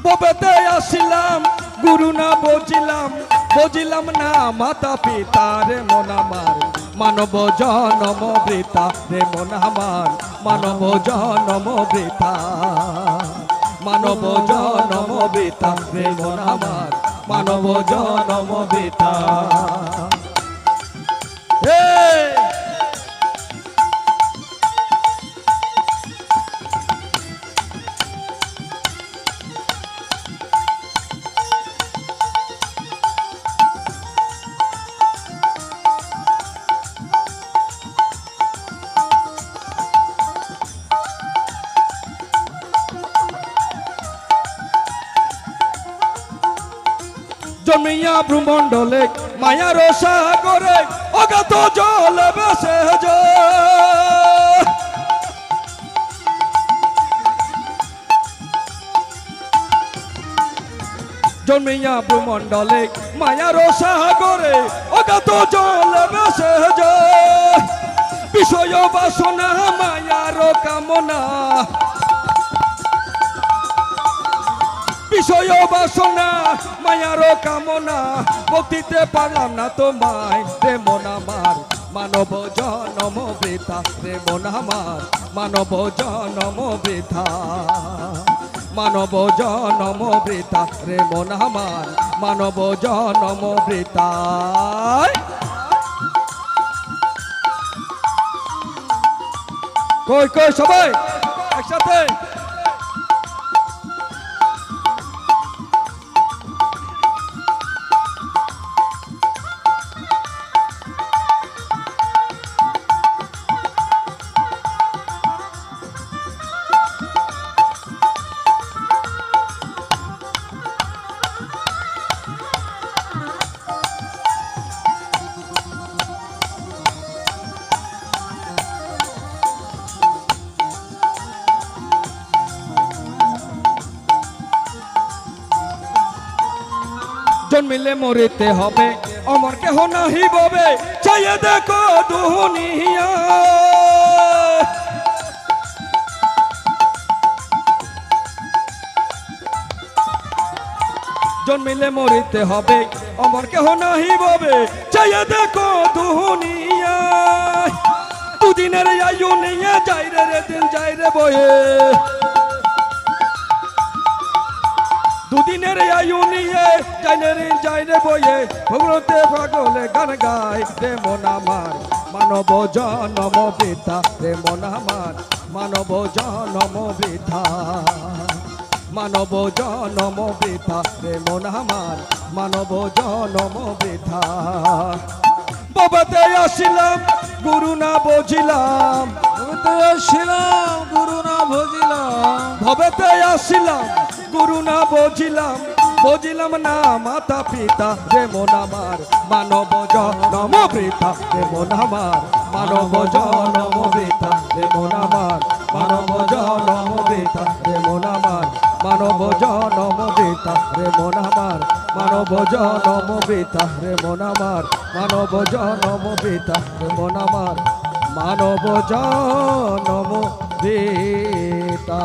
ববেতে আসিলাম গুরু না বুঝিলাম, বুঝিলাম না মাতা পিতা রে মন আমার, মানব জনম বৃথা রে মন আমার, মানব জনম বৃথা, মানব জনম বৃথা রে মন আমার, মানব জনম বৃথা। জন্মিয়া ভ্রমণ্ডলে মায়ার সাগরে অগাধ জলে ভেসে যায়, জন্মিয়া ভ্রমণ্ডলে মায়ার সাগরে অগাধ জলে ভেসে যায়, বিষয় বাসনা মায়ার কামনা, বিষয় বাসনা মায়ার কামনা, ভক্তিতে পারলাম না তোমায় রে মন আমার, মানব জনম বৃথা রে মন আমার, মানব জনম বৃথা, মানব জনম বৃথা রে মন আমার, মানব জনম বৃথা। কই কই সবাই একসাথে। জন্মিলে মরিতে হবে অমর কেহ নাহি ববে, চাইয়ে দেখো দুনিয়া, জন্মিলে মরিতে হবে অমর কেহ নাহি ববে, চাইয়ে দেখো দুনিয়া, দুদিনের আয়ু নিয়ে যাই রে দিন যাই রে বয়ে, দুদিনের আয়ু নিয়ে যাই রে বয়ে, ভগবতে পাগলে গান গায় রে মন আমার, মানব জনম বৃথা রে মন আমার, মানব জনম বৃথা, মানব জনম বৃথা রে মন আমার, মানব জনম বৃথা। ববেতে আসিলাম গুরু না বুঝিলাম, ভবেতে আসিলাম গুরু না বুঝিলাম, ভবেতে আসিলাম গুরু না বুঝিলাম, বুঝিলাম না মাতা পিতা রে মন আমার, মানব জনম বৃথা রে মন আমার, মানব জনম বৃথা রে মন আমার, মানব জনম বৃথা রে মন আমার, মানব জনম বৃথা রে মন আমার, মানব জনম বৃথা রে মন আমার, মানব জনম বৃথা রে মন আমার, মানব জনম বৃথা।